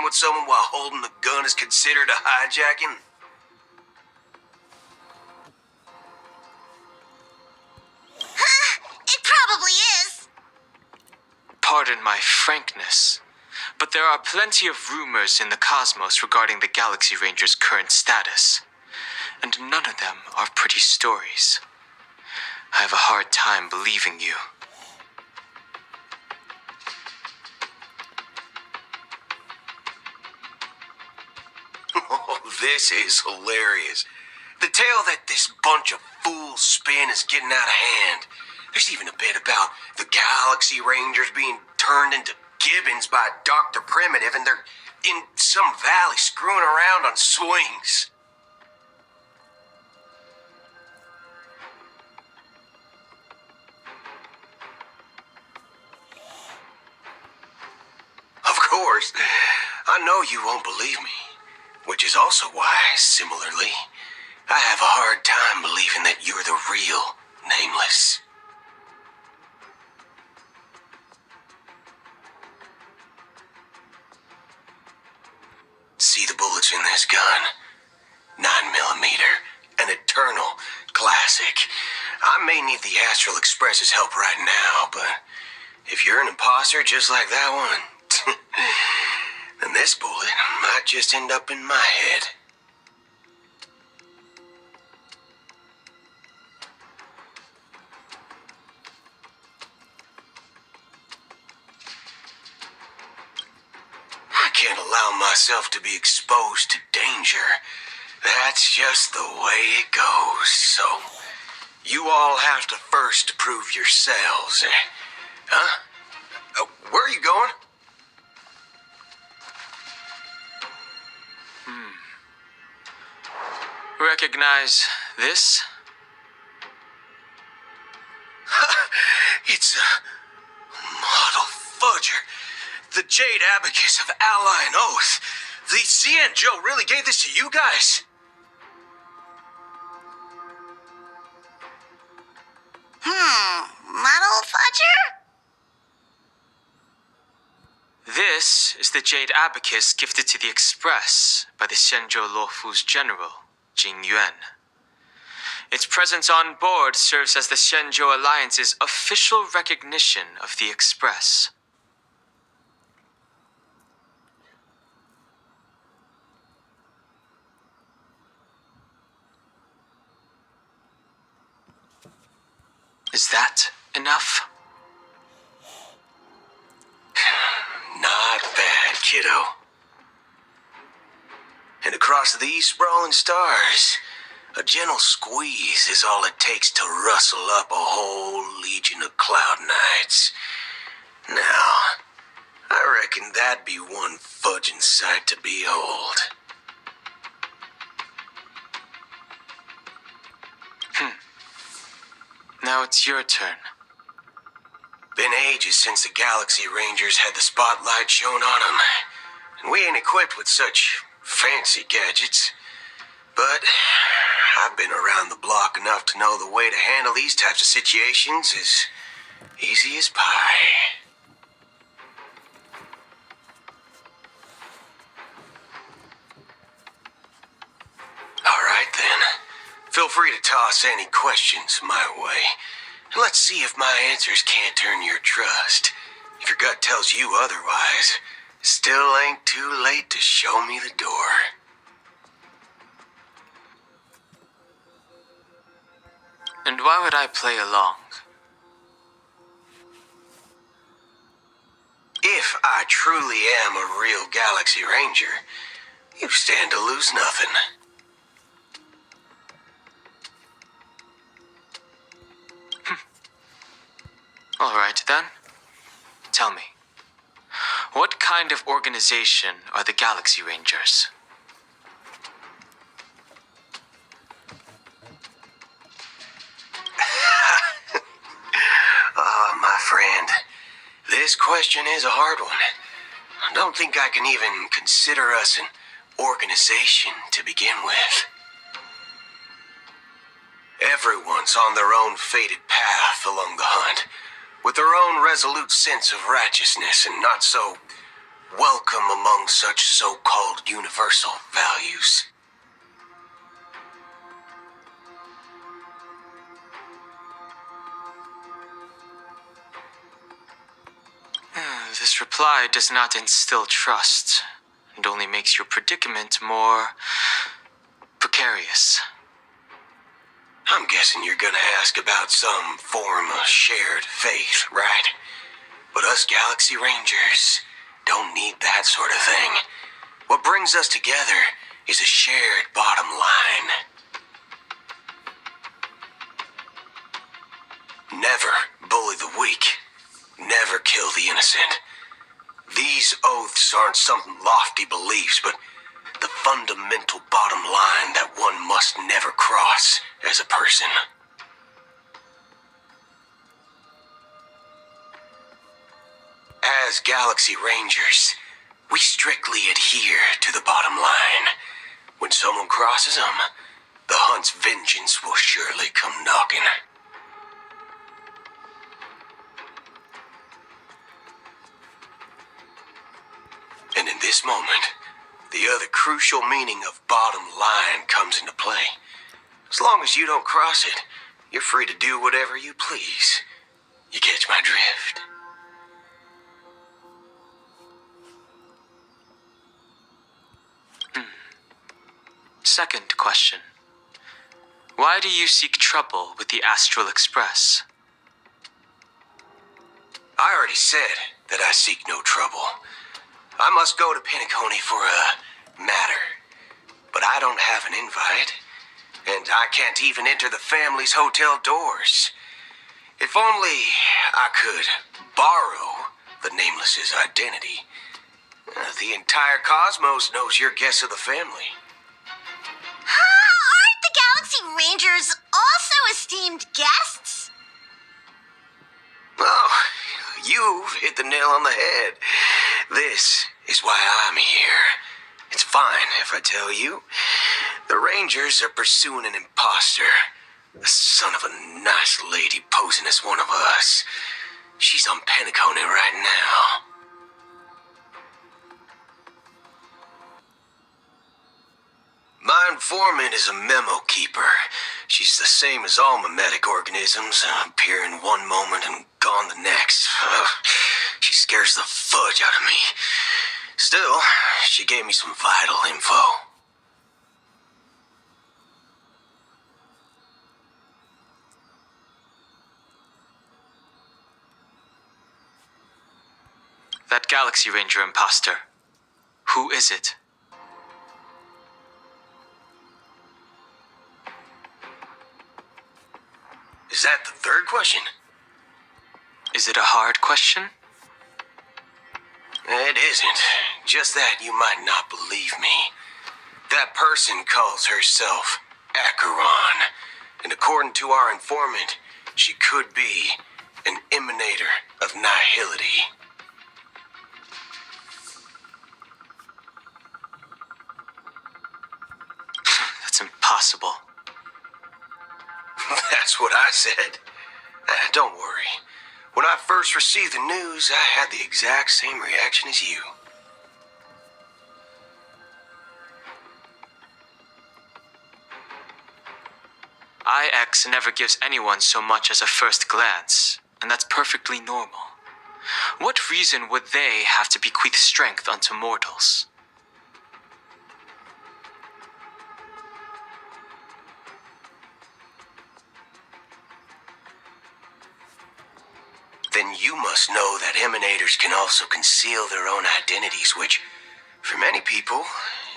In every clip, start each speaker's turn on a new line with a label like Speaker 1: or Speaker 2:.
Speaker 1: with someone while holding the gun is considered a hijacking?
Speaker 2: It probably is.
Speaker 3: Pardon my frankness, but there are plenty of rumors in the cosmos regarding the Galaxy Ranger's current status, and none of them are pretty stories. I have a hard time believing you.
Speaker 1: Oh, this is hilarious. The tale that this bunch of fools spin is getting out of hand. There's even a bit about the Galaxy Rangers being turned into gibbons by Dr. Primitive, and they're in some valley screwing around on swings. Of course, I know you won't believe me, which is also why, similarly, I have a hard time believing that you're the real Nameless. See the bullets in this gun? 9mm, an eternal classic. I may need the Astral Express's help right now, but if you're an imposter just like that one, then this bullet might just end up in my head. I can't allow myself to be exposed to danger. That's just the way it goes. So, you all have to first prove yourselves. Huh? Where are you going?
Speaker 3: Recognize this?
Speaker 1: It's a model fudger. The Jade Abacus of Ally and Oath. The CN Joe really gave this to you guys?
Speaker 2: Model fudger?
Speaker 3: This is the Jade Abacus gifted to the Express by the Shenzhou Luofu's general, Jing Yuan. Its presence on board serves as the Shenzhou Alliance's official recognition of the Express. Is that enough?
Speaker 1: Not bad, kiddo. And across these sprawling stars, a gentle squeeze is all it takes to rustle up a whole legion of cloud knights. Now, I reckon that'd be one fudging sight to behold.
Speaker 3: Now it's your turn.
Speaker 1: Been ages since the Galaxy Rangers had the spotlight shown on them. And we ain't equipped with such fancy gadgets. But I've been around the block enough to know the way to handle these types of situations is easy as pie. Alright then. Feel free to toss any questions my way. And let's see if my answers can't turn your trust. If your gut tells you otherwise, still ain't too late to show me the door.
Speaker 3: And why would I play along?
Speaker 1: If I truly am a real Galaxy Ranger, you stand to lose nothing.
Speaker 3: All right, then. Tell me, what kind of organization are the Galaxy Rangers?
Speaker 1: My friend, this question is a hard one. I don't think I can even consider us an organization to begin with. Everyone's on their own fated path along the hunt, with their own resolute sense of righteousness and not so welcome among such so-called universal values.
Speaker 3: This reply does not instill trust, and only makes your predicament more precarious.
Speaker 1: I'm guessing you're gonna ask about some form of shared faith, right? But us Galaxy Rangers don't need that sort of thing. What brings us together is a shared bottom line. Never bully the weak. Never kill the innocent. These oaths aren't some lofty beliefs, but the fundamental bottom line that one must never cross as a person. As Galaxy Rangers, we strictly adhere to the bottom line. When someone crosses them, the hunt's vengeance will surely come knocking. And in this moment, the other crucial meaning of bottom line comes into play. As long as you don't cross it, you're free to do whatever you please. You catch my drift?
Speaker 3: Second question. Why do you seek trouble with the Astral Express?
Speaker 1: I already said that I seek no trouble. I must go to Penacony for a matter. But I don't have an invite, and I can't even enter the family's hotel doors. If only I could borrow the Nameless's identity. The entire cosmos knows you're guests of the family.
Speaker 2: Aren't the Galaxy Rangers also esteemed guests?
Speaker 1: Oh, you've hit the nail on the head. This is why I'm here. It's fine if I tell you. The Rangers are pursuing an imposter. A son of a nice lady posing as one of us. She's on Penacony right now. My informant is a memo keeper. She's the same as all mimetic organisms, appear in one moment and gone the next. She scares the fudge out of me. Still, she gave me some vital info.
Speaker 3: That Galaxy Ranger imposter. Who is it?
Speaker 1: Is that the third question?
Speaker 3: Is it a hard question?
Speaker 1: It isn't. Just that you might not believe me. That person calls herself Acheron. And according to our informant, she could be an emanator of nihility.
Speaker 3: That's impossible.
Speaker 1: That's what I said. Don't worry. When I first received the news, I had the exact same reaction as you.
Speaker 3: IX never gives anyone so much as a first glance, and that's perfectly normal. What reason would they have to bequeath strength unto mortals?
Speaker 1: Then you must know that emanators can also conceal their own identities, which, for many people,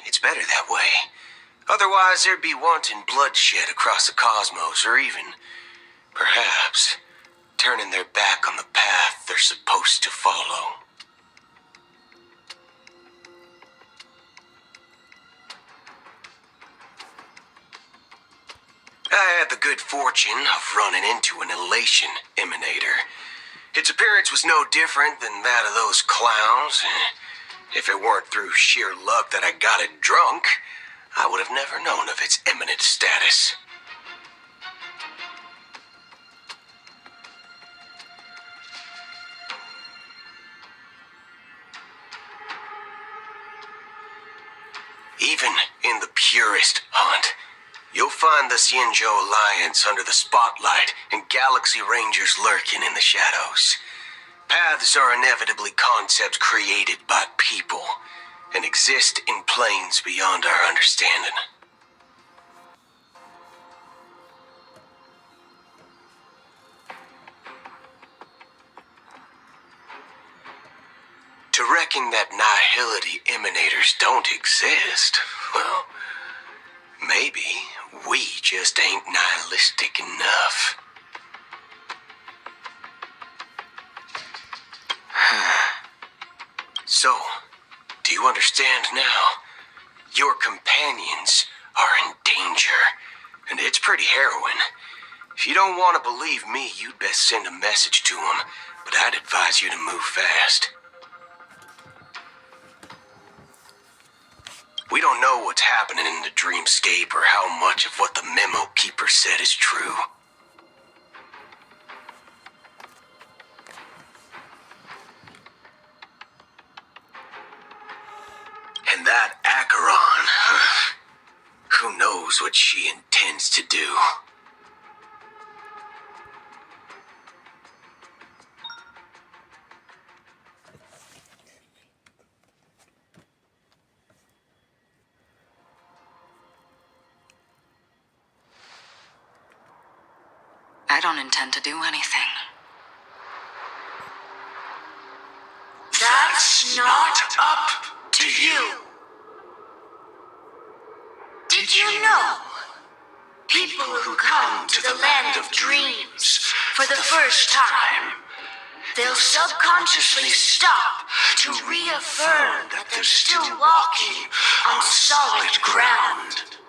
Speaker 1: it's better that way. Otherwise, there'd be wanton bloodshed across the cosmos, or even, perhaps, turning their back on the path they're supposed to follow. I had the good fortune of running into an elation emanator. Its appearance was no different than that of those clowns. If it weren't through sheer luck that I got it drunk, I would have never known of its eminent status. Even in the purest hunt, you'll find the Xianzhou Alliance under the spotlight and Galaxy Rangers lurking in the shadows. Paths are inevitably concepts created by people and exist in planes beyond our understanding. To reckon that nihility emanators don't exist, well, maybe we just ain't nihilistic enough. So, do you understand now? Your companions are in danger, and it's pretty harrowing. If you don't want to believe me, you'd best send a message to them, but I'd advise you to move fast. We don't know what's happening in the dreamscape or how much of what the memo keeper said is true. And that Acheron, who knows what she intends to do?
Speaker 4: I don't intend to do anything.
Speaker 2: That's not up to you. Did you know? People who come to the land of dreams for the first time, they'll subconsciously stop to reaffirm that they're still walking on solid ground.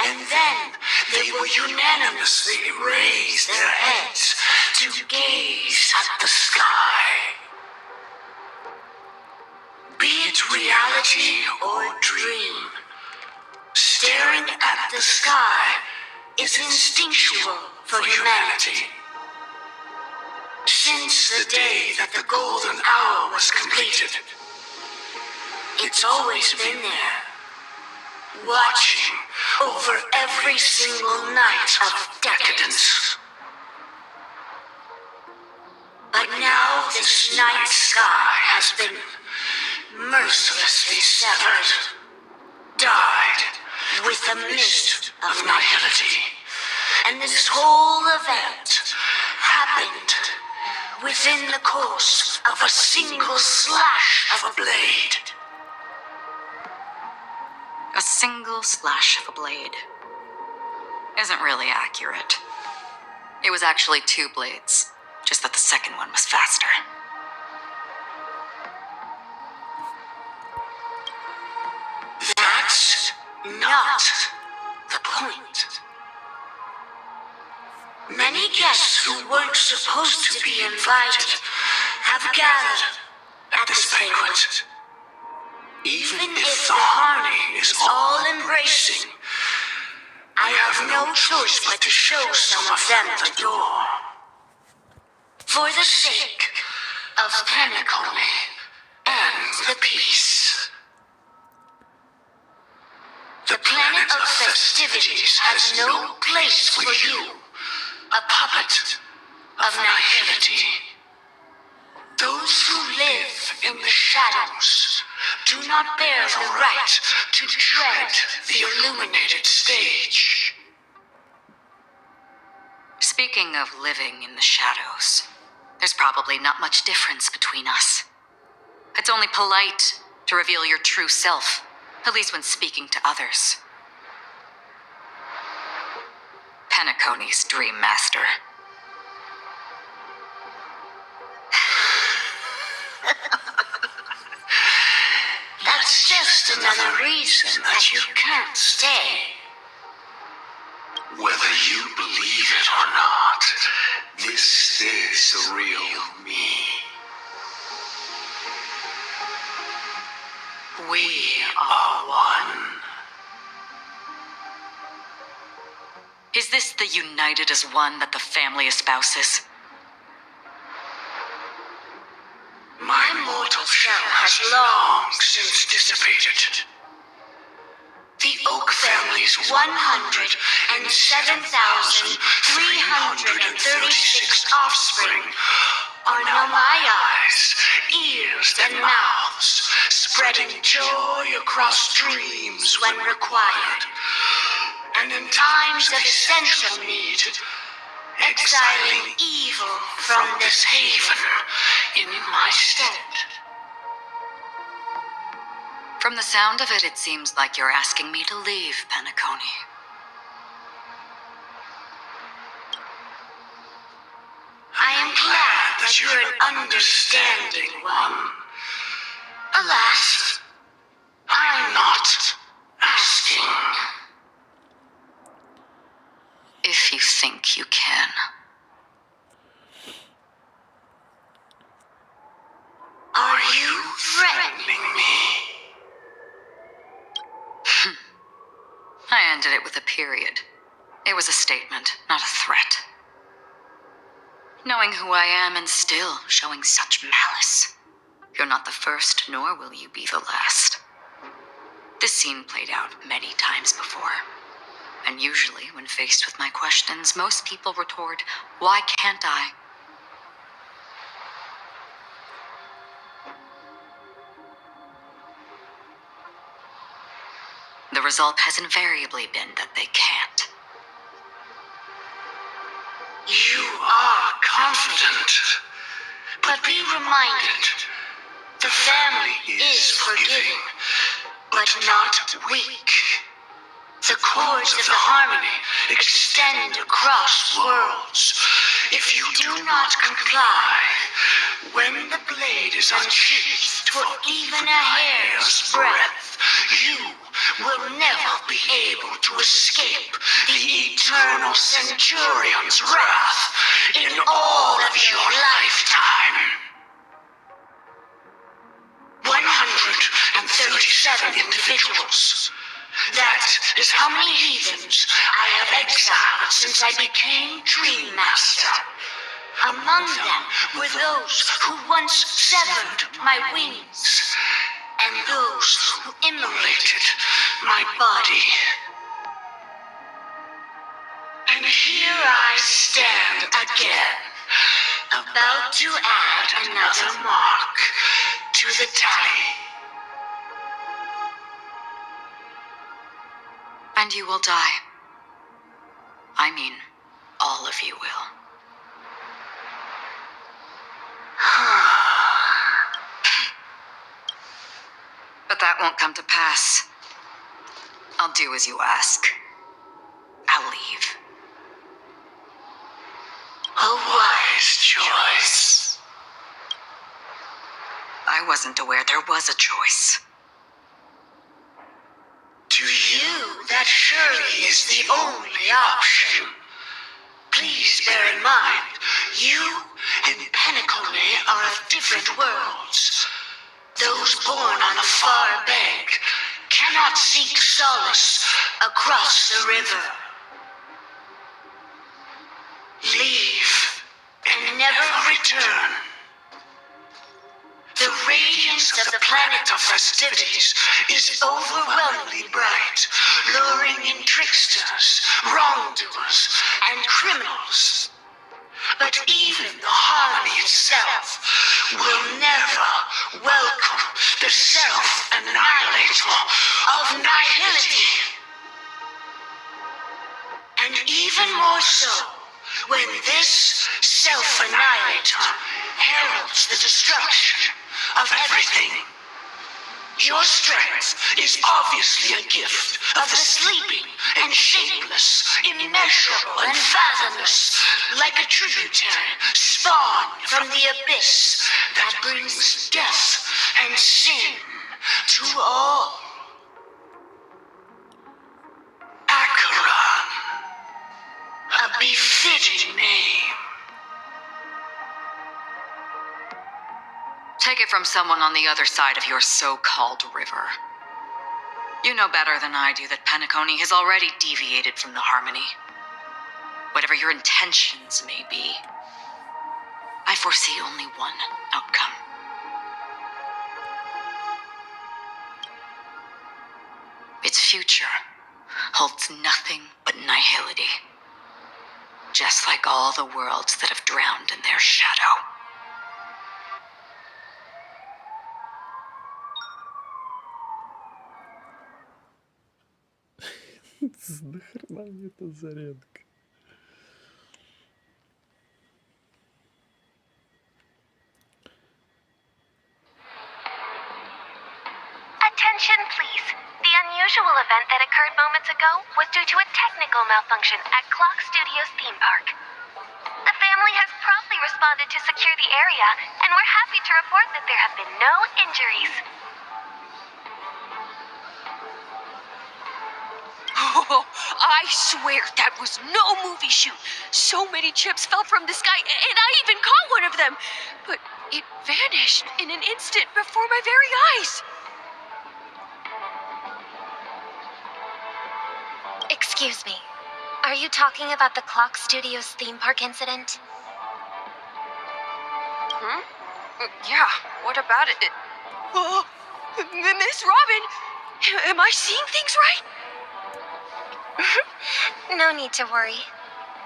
Speaker 2: And then they will unanimously raise their heads to gaze at the sky. Be it reality or dream, staring at the sky is instinctual for humanity. Since the day that the golden hour was completed, it's always been there, watching over every single night of decadence. But now this night sky has been mercilessly severed, dyed with the mist of nihility. And this whole event happened within the course of a single slash of a blade.
Speaker 4: A single slash of a blade isn't really accurate. It was actually 2 blades, just that the second one was faster.
Speaker 2: That's not the point. Many guests who weren't supposed to be invited have gathered at this banquet. Even if the harmony is all-embracing, I have no choice but to show some of them the door. For the sake of Penacony and the peace. The planet of festivities has no place for you, a puppet of nihility. Those who live in the shadows do not bear the right to tread the illuminated stage.
Speaker 4: Speaking of living in the shadows, there's probably not much difference between us. It's only polite to reveal your true self, at least when speaking to others. Penacony's Dream Master.
Speaker 2: That's just another reason that you can't stay.
Speaker 1: Whether you believe it or not, this is the real me.
Speaker 2: We are one.
Speaker 4: Is this the united as one that the family espouses?
Speaker 2: My mortal shell has long since dissipated. 107,336 offspring are now my eyes, ears, and mouths, spreading joy across dreams when required, and in times of essential need, exiling evil from this haven in my stead.
Speaker 4: From the sound of it, it seems like you're asking me to leave, Penacony.
Speaker 2: I am glad that you're an understanding one. Alas, I'm not asking.
Speaker 4: If you think you can.
Speaker 2: Are you threatening me?
Speaker 4: I ended it with a period. It was a statement, not a threat. Knowing who I am and still showing such malice. You're not the first, nor will you be the last. This scene played out many times before. And usually, when faced with my questions, most people retort, "Why can't I?" The result has invariably been that they can't.
Speaker 2: You are confident, but be reminded, the family is forgiving, but not weak. The cords of the harmony extend across worlds. If you do not comply, when the blade is unsheathed for even a hair's breadth, you will never be able to escape the eternal Centurion's wrath in all of your lifetime. 137 individuals. That is how many heathens I have exiled since I became Dream Master. Among them were those who once severed my wings, and those who immolated my body. And here I stand again, about to add another mark to the tally.
Speaker 4: And you will die. I mean, all of you will. But that won't come to pass. I'll do as you ask. I'll leave.
Speaker 2: A wise choice.
Speaker 4: I wasn't aware there was a choice.
Speaker 2: To you, that surely is the only option. Please bear in mind, you and Penacony are of different worlds. Those born on the far bank cannot seek solace across the river. Leave and never return. The radiance of the planet of festivities is overwhelmingly bright, luring in tricksters, wrongdoers, and criminals. But even the harmony itself will never welcome the self-annihilator of nihility. And even more so, when this self-annihilator heralds the destruction of everything. Your strength is obviously a gift of the sleeping and shapeless, immeasurable and fathomless, like a tributary spawned from the abyss that brings death and sin to all. Acheron, a befitting name.
Speaker 4: Take it from someone on the other side of your so-called river. You know better than I do that Penacony has already deviated from the harmony. Whatever your intentions may be, I foresee only one outcome. Its future holds nothing but nihility. Just like all the worlds that have drowned in their shadow.
Speaker 5: Нахрена мне эта зарядка?
Speaker 6: Attention, please. The unusual event that occurred moments ago was due to a technical malfunction at Clock Studios theme park. The family has promptly responded to secure the area, and we're happy to report that there have been no injuries.
Speaker 2: Oh, I swear that was no movie shoot. So many chips fell from the sky, and I even caught one of them. But it vanished in an instant before my very eyes.
Speaker 6: Excuse me. Are you talking about the Clock Studios theme park incident?
Speaker 2: Yeah, what about it? Oh, Miss Robin, am I seeing things right?
Speaker 6: No need to worry.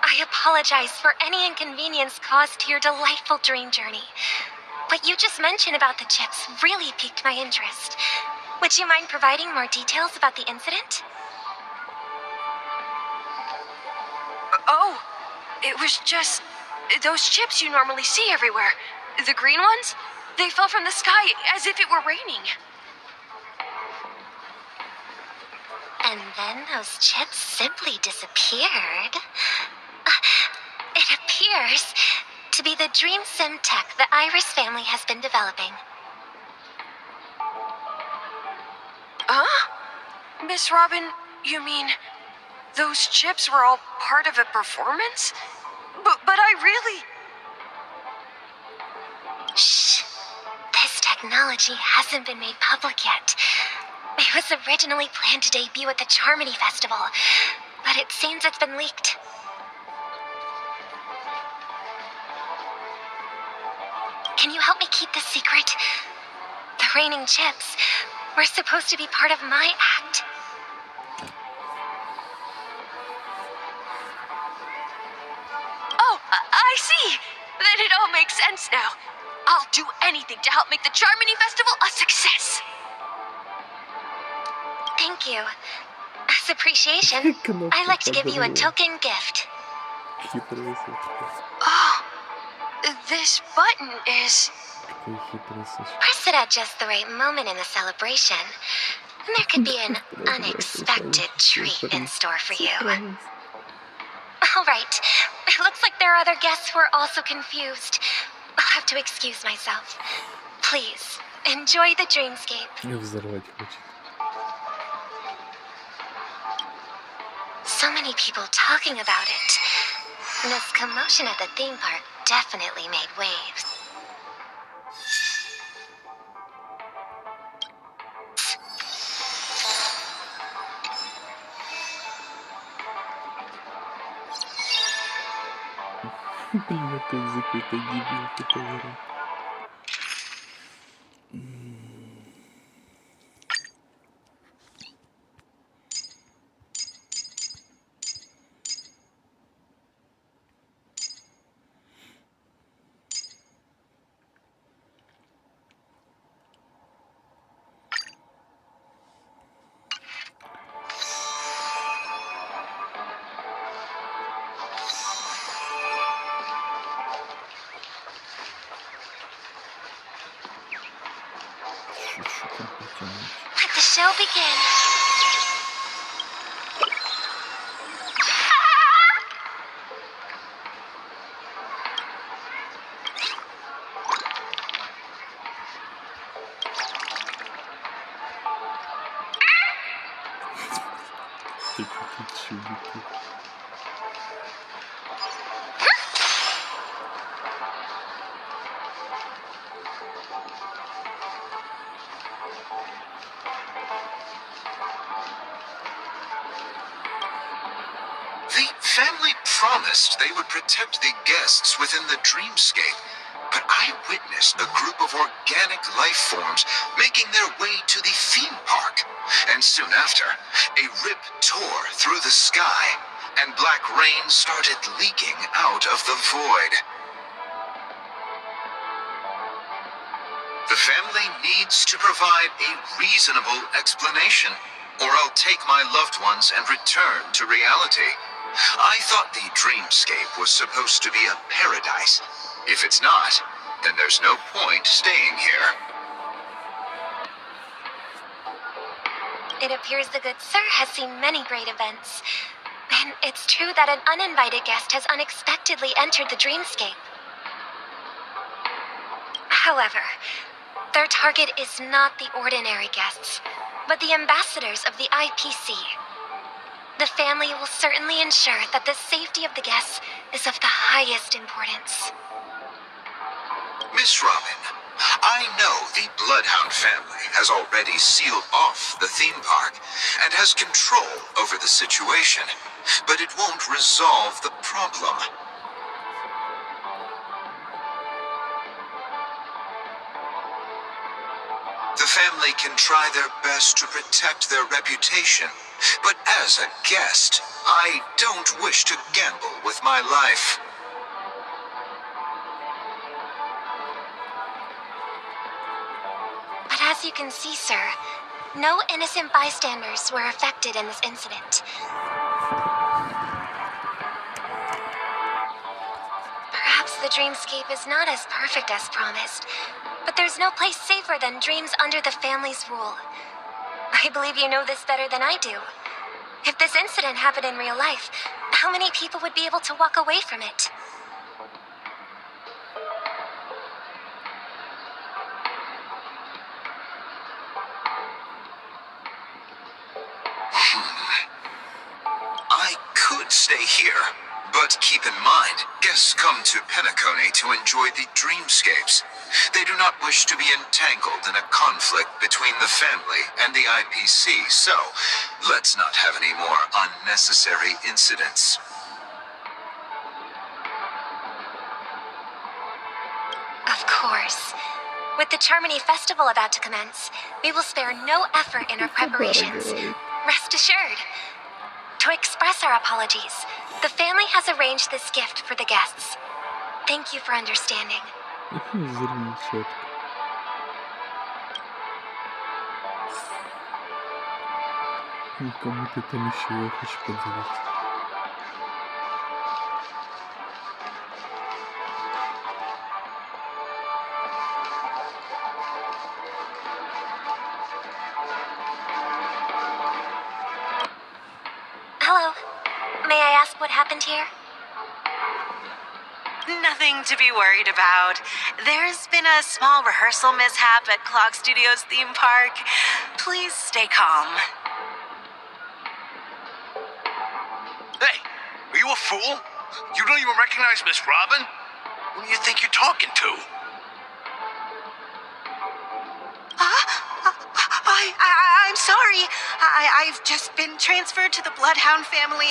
Speaker 6: I apologize for any inconvenience caused to your delightful dream journey. What you just mentioned about the chips really piqued my interest. Would you mind providing more details about the incident?
Speaker 2: Oh, it was just those chips you normally see everywhere. The green ones? They fell from the sky as if it were raining.
Speaker 6: And then those chips simply disappeared. It appears to be the Dream Sim tech the Iris family has been developing.
Speaker 2: Huh? Miss Robin, you mean those chips were all part of a performance? But I really...
Speaker 6: Shh. This technology hasn't been made public yet. It was originally planned to debut at the Charmony Festival, but it seems it's been leaked. Can you help me keep this secret? The raining chips were supposed to be part of my act.
Speaker 2: Oh, I see. Then it all makes sense now. I'll do anything to help make the Charmony Festival a success.
Speaker 6: Thank you. As appreciation, I'd like to give you a token gift.
Speaker 5: Хитрая сучка.
Speaker 2: Oh, this button is...
Speaker 5: Какая хитрая сучка.
Speaker 6: Press it at just the right moment in the celebration, and there could be an unexpected treat in store for you. All right. It looks like there are other guests who are also confused. I'll have to excuse myself. Please, enjoy the dreamscape.
Speaker 5: Взорвать хочет.
Speaker 6: So many people talking about it. This commotion at the theme park definitely made waves.
Speaker 5: Блин, опять за какой-то дебил поворот. Шучу там потянуть.
Speaker 6: Let the show begin.
Speaker 5: Ты какие чудики.
Speaker 1: The family promised they would protect the guests within the dreamscape, but but I witnessed a group of organic life forms making their way to the theme park. And soon after, a rip tore through the sky, and black rain started leaking out of the void. The family needs to provide a reasonable explanation, or I'll take my loved ones and return to reality. I thought the dreamscape was supposed to be a paradise. If it's not, then there's no point staying here.
Speaker 6: It appears the good sir has seen many great events. And it's true that an uninvited guest has unexpectedly entered the dreamscape. However, their target is not the ordinary guests, but the ambassadors of the IPC. The family will certainly ensure that the safety of the guests is of the highest importance.
Speaker 1: Miss Robin, I know the Bloodhound family has already sealed off the theme park and has control over the situation, but it won't resolve the problem. The family can try their best to protect their reputation, but as a guest, I don't wish to gamble with my life.
Speaker 6: But as you can see, sir, no innocent bystanders were affected in this incident. Perhaps the dreamscape is not as perfect as promised, but there's no place safer than dreams under the family's rule. I believe you know this better than I do. If this incident happened in real life, how many people would be able to walk away from it?
Speaker 1: I could stay here, but keep in mind, guests come to Penacony to enjoy the dreamscapes. They do not wish to be entangled in a conflict between the family and the IPC, so let's not have any more unnecessary incidents.
Speaker 6: Of course. With the Charmony Festival about to commence, we will spare no effort in our preparations. Rest assured. To express our apologies, the family has arranged this gift for the guests. Thank you for understanding.
Speaker 5: Зрение четко. Кому ты там еще хочешь подарить?
Speaker 6: Hello. May I ask what happened here?
Speaker 7: Nothing to be worried about. There's been a small rehearsal mishap at Clock Studios theme park. Please stay calm.
Speaker 8: Hey, are you a fool? You don't even recognize Miss Robin? Who do you think you're talking to?
Speaker 7: I'm sorry. I've just been transferred to the Bloodhound family,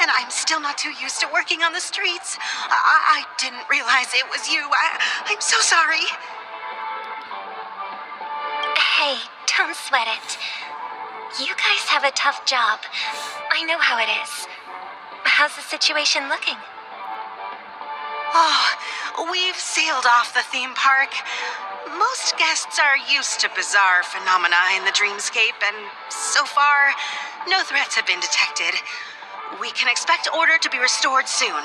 Speaker 7: and I'm still not too used to working on the streets. I didn't realize it was you. I'm so sorry.
Speaker 6: Hey, don't sweat it. You guys have a tough job. I know how it is. How's the situation looking?
Speaker 7: Oh, we've sealed off the theme park. Most guests are used to bizarre phenomena in the dreamscape, and so far, no threats have been detected. We can expect order to be restored soon.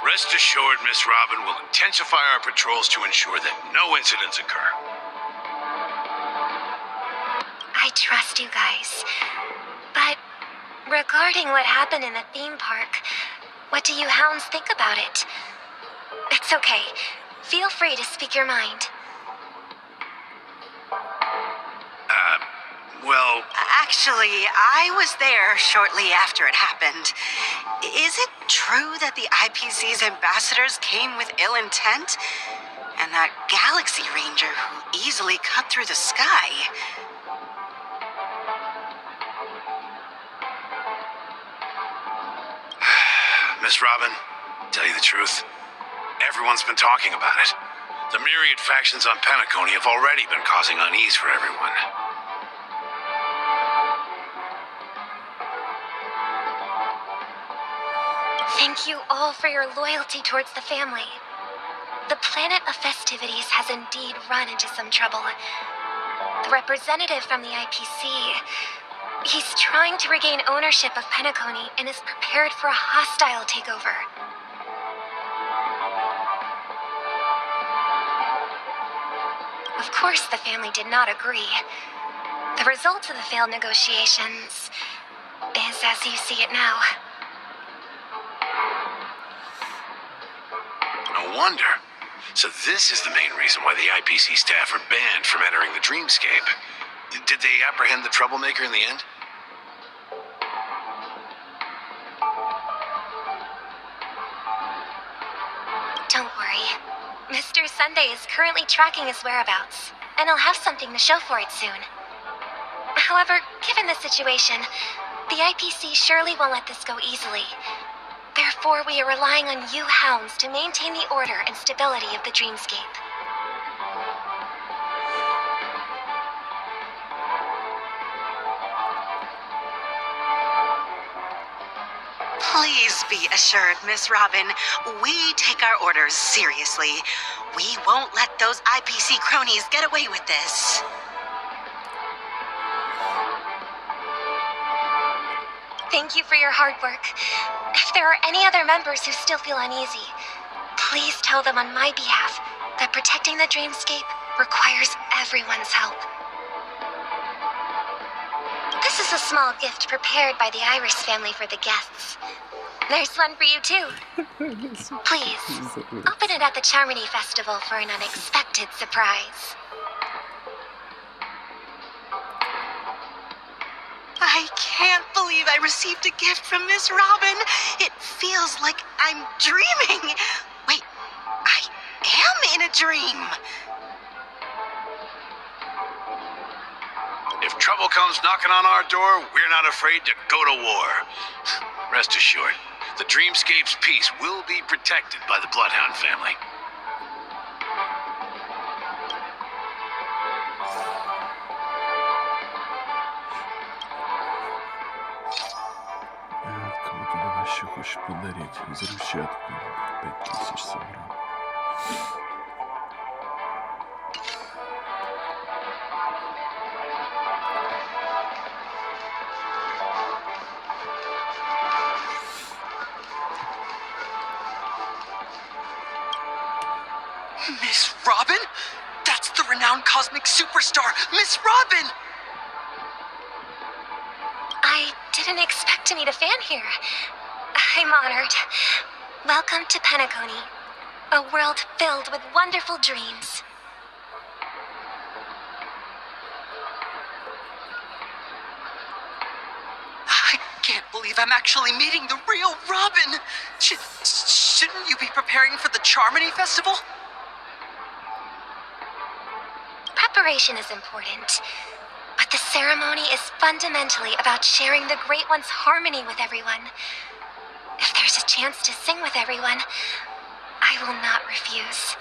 Speaker 8: Rest assured, Miss Robin will intensify our patrols to ensure that no incidents occur.
Speaker 6: I trust you guys. But regarding what happened in the theme park, what do you hounds think about it? It's okay. Feel free to speak your mind.
Speaker 8: Well,
Speaker 7: Actually, I was there shortly after it happened. Is it true that the IPC's ambassadors came with ill intent? And that Galaxy Ranger who easily cut through the sky?
Speaker 8: Miss Robin. Tell you the truth, everyone's been talking about it. The myriad factions on Penacony have already been causing unease for everyone.
Speaker 6: Thank you all for your loyalty towards the family. The planet of festivities has indeed run into some trouble. The representative from the IPC, he's trying to regain ownership of Penacony and is prepared for a hostile takeover. Of course, the family did not agree. The result of the failed negotiations is as you see it now.
Speaker 8: No wonder. So this is the main reason why the IPC staff are banned from entering the Dreamscape. Did they apprehend the troublemaker in the end?
Speaker 6: Don't worry. Mr. Sunday is currently tracking his whereabouts, and he'll have something to show for it soon. However, given the situation, the IPC surely won't let this go easily. Therefore, we are relying on you hounds to maintain the order and stability of the Dreamscape.
Speaker 7: Please be assured, Miss Robin, we take our orders seriously. We won't let those IPC cronies get away with this.
Speaker 6: Thank you for your hard work. If there are any other members who still feel uneasy, please tell them on my behalf that protecting the Dreamscape requires everyone's help. This is a small gift prepared by the Iris family for the guests. There's one for you too. Please, open it at the Charmony Festival for an unexpected surprise.
Speaker 7: I can't believe I received a gift from Miss Robin. It feels like I'm dreaming. Wait, I am in a dream.
Speaker 8: If trouble comes knocking on our door, we're not afraid to go to war. Rest assured, the Dreamscape's peace will be protected by the Bloodhound family.
Speaker 5: Кому ты нам еще хочешь подарить взрывчатку? 5000 собрал.
Speaker 9: Miss Robin? That's the renowned cosmic superstar, Miss Robin!
Speaker 6: I didn't expect to meet a fan here. I'm honored. Welcome to Penacony, a world filled with wonderful dreams.
Speaker 9: I can't believe I'm actually meeting the real Robin! Shouldn't you be preparing for the Charmony Festival?
Speaker 6: Preparation is important, but the ceremony is fundamentally about sharing the Great One's harmony with everyone. If there's a chance to sing with everyone, I will not refuse.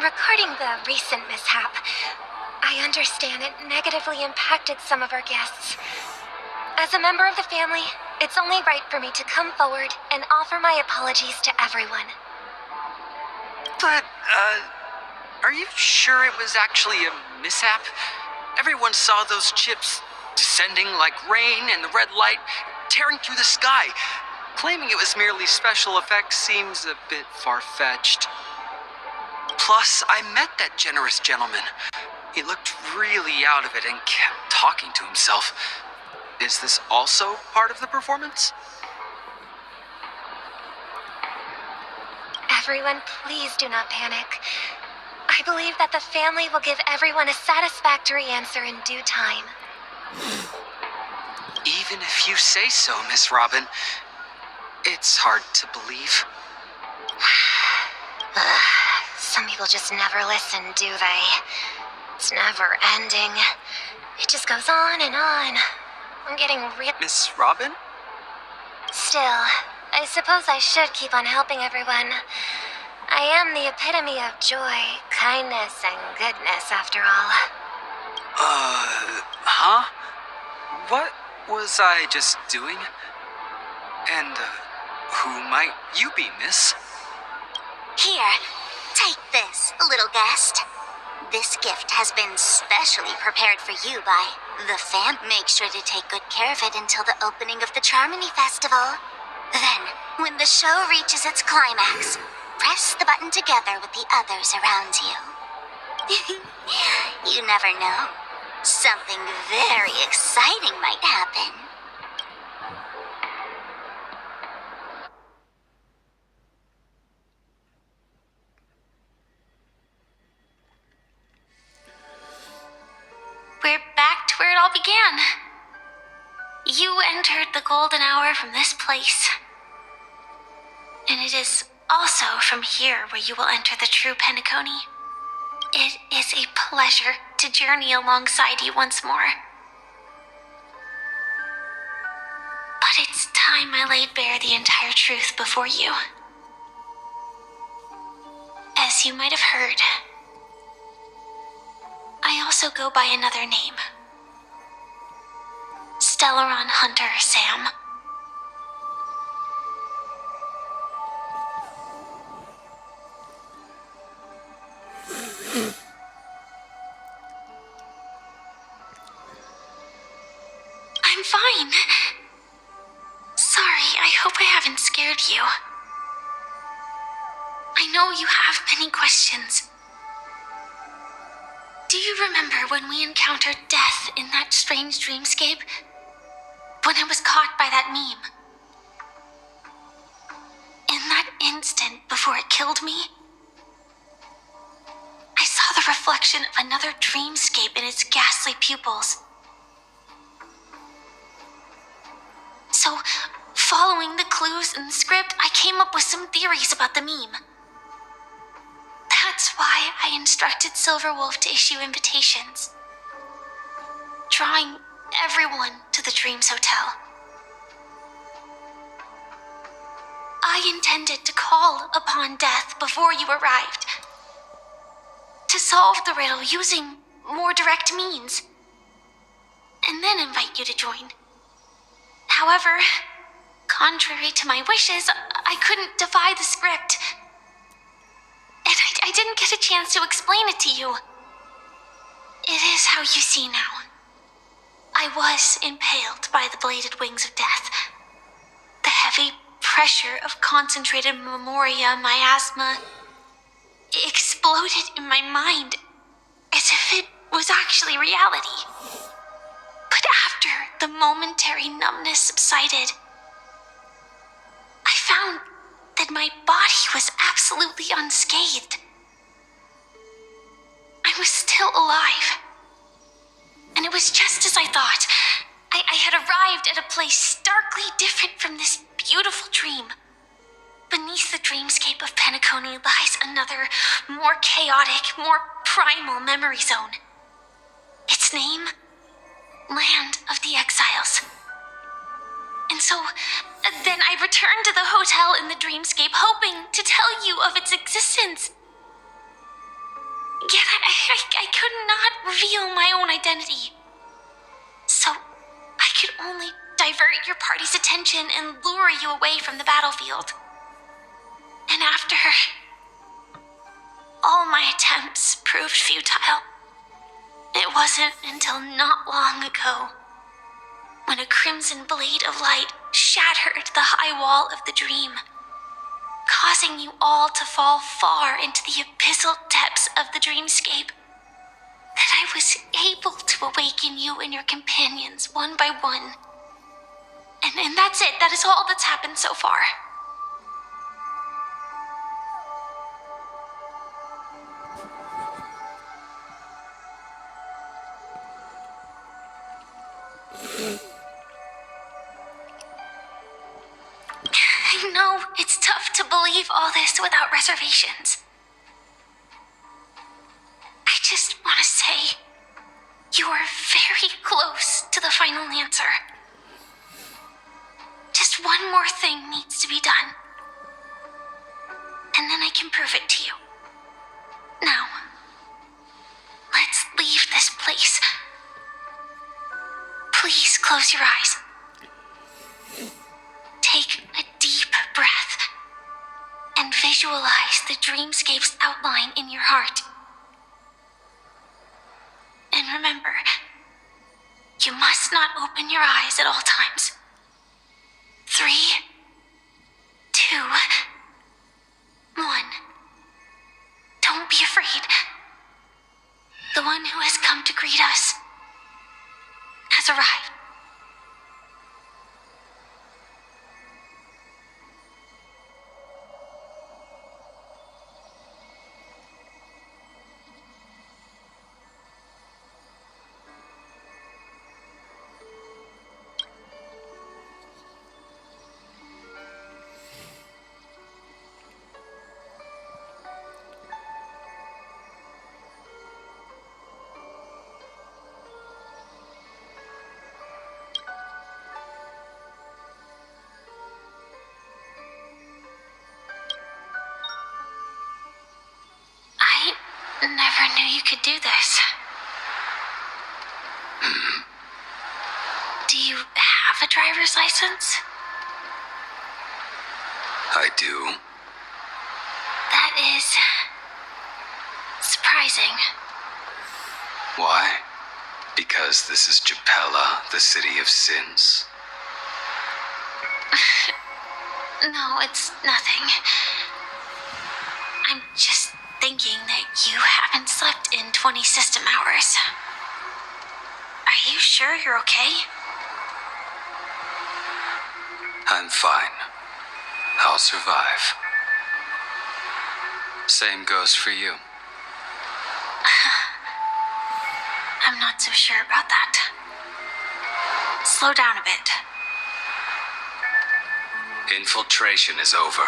Speaker 6: Regarding the recent mishap, I understand it negatively impacted some of our guests. As a member of the family, it's only right for me to come forward and offer my apologies to everyone.
Speaker 9: But, are you sure it was actually a mishap? Everyone saw those chips descending like rain and the red light tearing through the sky. Claiming it was merely special effects seems a bit far-fetched. Plus, I met that generous gentleman. He looked really out of it and kept talking to himself. Is this also part of the performance?
Speaker 6: Everyone, please do not panic. I believe that the family will give everyone a satisfactory answer in due time.
Speaker 9: Even if you say so, Miss Robin, it's hard to believe.
Speaker 6: Some people just never listen, do they? It's never ending. It just goes on and on. I'm getting real.
Speaker 9: Miss Robin?
Speaker 6: Still, I suppose I should keep on helping everyone. I am the epitome of joy, kindness, and goodness, after all.
Speaker 9: Huh? What was I just doing? And, who might you be, miss?
Speaker 2: Here, take this, little guest. This gift has been specially prepared for you by the fam. Make sure to take good care of it until the opening of the Charmony Festival. Then, when the show reaches its climax, press the button together with the others around you. You never know. Something very exciting might happen.
Speaker 6: We're back to where it all began. You entered the golden hour from this place. And it is also from here where you will enter the true Penacony. It is a pleasure to journey alongside you once more. But it's time I laid bare the entire truth before you. As you might have heard, I also go by another name. Stellaron Hunter Sam. I'm fine. Sorry, I hope I haven't scared you. I know you have many questions. Do you remember when we encountered death in that strange dreamscape? When I was caught by that meme? In that instant before it killed me, I saw the reflection of another dreamscape in its ghastly pupils. So, following the clues in the script, I came up with some theories about the meme. That's why I instructed Silverwolf to issue invitations, drawing everyone to the Dreams Hotel. I intended to call upon death before you arrived, to solve the riddle using more direct means, and then invite you to join. However, contrary to my wishes, I couldn't defy the script. And I didn't get a chance to explain it to you. It is how you see now. I was impaled by the bladed wings of death. The heavy pressure of concentrated memoria miasma exploded in my mind as if it was actually reality. But after the momentary numbness subsided, I found that my body was absolutely unscathed. I was still alive. And it was just as I thought. I had arrived at a place starkly different from this beautiful dream. Beneath the dreamscape of Penacony lies another, more chaotic, more primal memory zone. Its name? Land of the Exiles. And so, then I returned to the hotel in the dreamscape, hoping to tell you of its existence. Yet I could not reveal my own identity. So, I could only divert your party's attention and lure you away from the battlefield. And after all my attempts proved futile, it wasn't until not long ago when a crimson blade of light shattered the high wall of the dream, causing you all to fall far into the abyssal depths of the dreamscape, that I was able to awaken you and your companions one by one. And that's it. That is all that's happened so far. I know it's tough to believe all this without reservations. I just want to say say, you are very close to the final answer. Just one more thing needs to be done. And then I can prove it to you. Now, let's leave this place. Please close your eyes. Take a deep breath and visualize the dreamscape's outline in your heart. And remember, you must not open your eyes at all times. 3, 2, 1. Don't be afraid. The one who has come to greet us has arrived. I never knew you could do this. Do you have a driver's license?
Speaker 9: I do.
Speaker 6: That is surprising.
Speaker 9: Why? Because this is Japella, the city of sins?
Speaker 6: No, it's nothing. I'm just thinking that you haven't slept in 20 system hours. Are you sure you're okay?
Speaker 9: I'm fine. I'll survive. Same goes for you.
Speaker 6: I'm not so sure about that. Slow down a bit.
Speaker 9: Infiltration is over.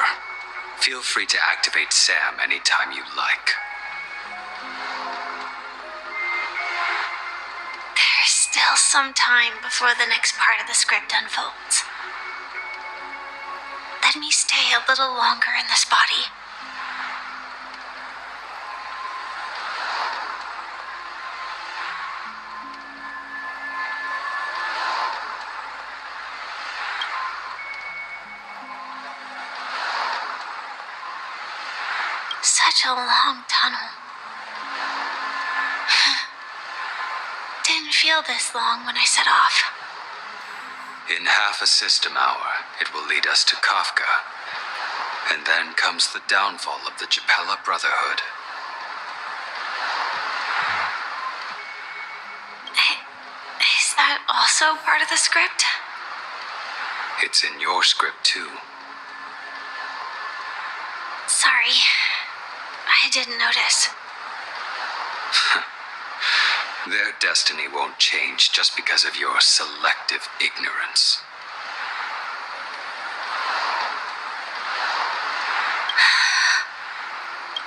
Speaker 9: Feel free to activate Sam anytime you like.
Speaker 6: There's still some time before the next part of the script unfolds. Let me stay a little longer in this body. Such a long tunnel. Didn't feel this long when I set off.
Speaker 9: In half a system hour, it will lead us to Kafka. And then comes the downfall of the Japella Brotherhood.
Speaker 6: Is that also part of the script?
Speaker 9: It's in your script too.
Speaker 6: Sorry. I didn't notice.
Speaker 9: Their destiny won't change just because of your selective ignorance.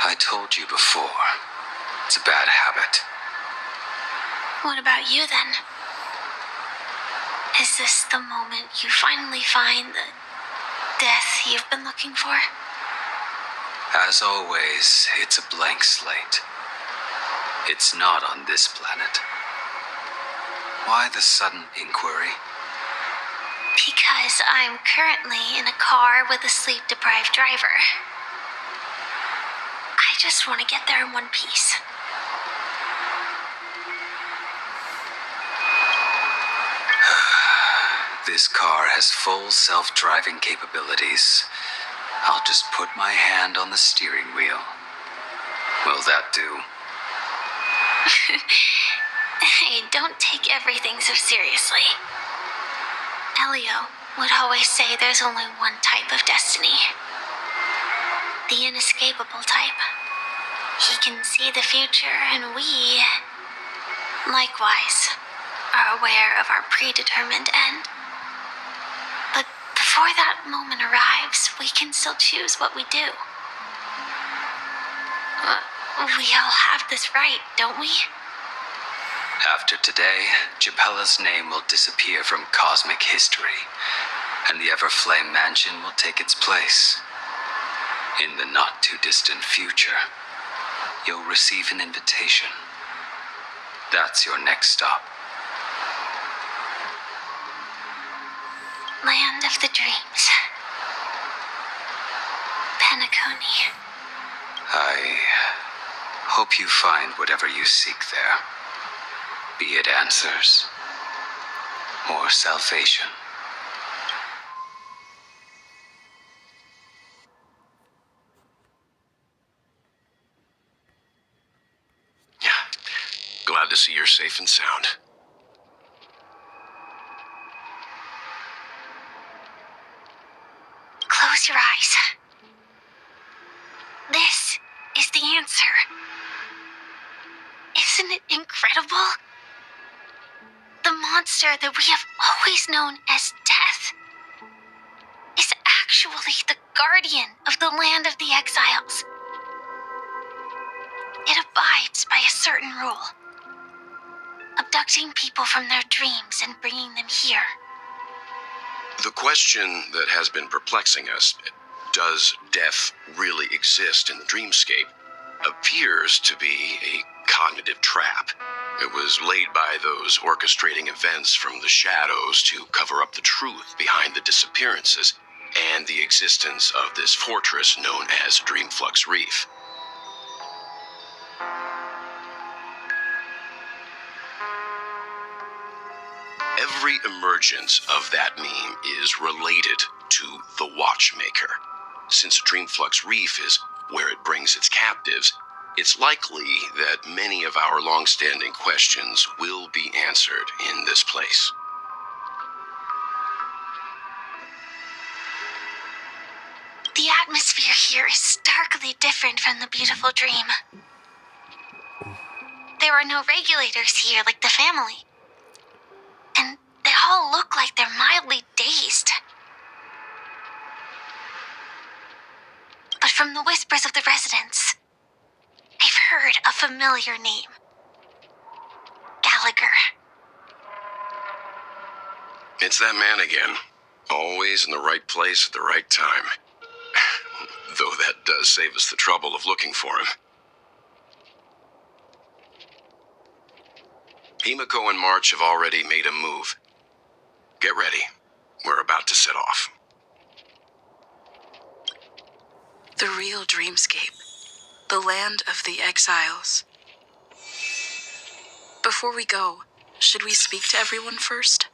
Speaker 9: I told you before, it's a bad habit.
Speaker 6: What about you then? Is this the moment you finally find the death you've been looking for?
Speaker 9: As always, it's a blank slate. It's not on this planet. Why the sudden inquiry?
Speaker 6: Because I'm currently in a car with a sleep-deprived driver. I just want to get there in one piece.
Speaker 9: This car has full self-driving capabilities. I'll just put my hand on the steering wheel. Will that do?
Speaker 6: Hey, don't take everything so seriously. Elio would always say there's only one type of destiny. The inescapable type. He can see the future, and we, likewise, are aware of our predetermined end. But before that moment arrives, we can still choose what we do. We all have this right, don't we?
Speaker 9: After today, Japella's name will disappear from cosmic history, and the Everflame Mansion will take its place. In the not-too-distant future, you'll receive an invitation. That's your next stop.
Speaker 6: Land of the Dreams. Penacony.
Speaker 9: I hope you find whatever you seek there. Be it answers or salvation.
Speaker 1: Yeah. Glad to see you're safe and sound.
Speaker 6: Close your eyes. This is the answer. Isn't it incredible? The monster that we have always known as Death is actually the guardian of the land of the exiles. It abides by a certain rule: abducting people from their dreams and bringing them here.
Speaker 1: The question that has been perplexing us, does death really exist in the dreamscape, appears to be a cognitive trap. It was laid by those orchestrating events from the shadows to cover up the truth behind the disappearances and the existence of this fortress known as Dreamflux Reef. Every emergence of that meme is related to the Watchmaker. Since Dreamflux Reef is where it brings its captives, it's likely that many of our long-standing questions will be answered in this place.
Speaker 6: The atmosphere here is starkly different from the beautiful dream. There are no regulators here like the family. And they all look like they're mildly dazed. But from the whispers of the residents, I've heard a familiar name. Gallagher.
Speaker 1: It's that man again. Always in the right place at the right time. Though that does save us the trouble of looking for him. Himiko and March have already made a move. Get ready. We're about to set off.
Speaker 10: The real dreamscape. The land of the exiles. Before we go, should we speak to everyone first?